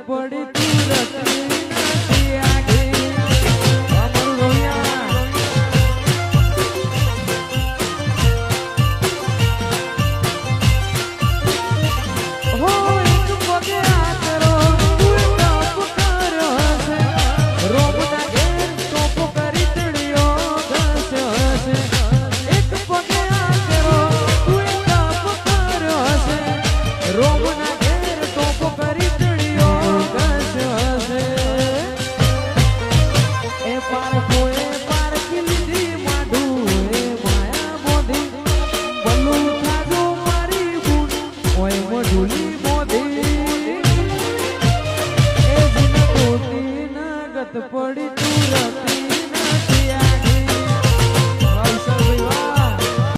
પડી તું રતી આગે અમારું રોયા હો એક પગે આતરો તું ટપ કર્યો છે રોમના ઘેર ટોપ કરી ચડ્યો ઘસ્યો છે એક પગે આતરો તું ટપ કર્યો છે રોમના ઘેર ટોપ કરી પડી તું રતી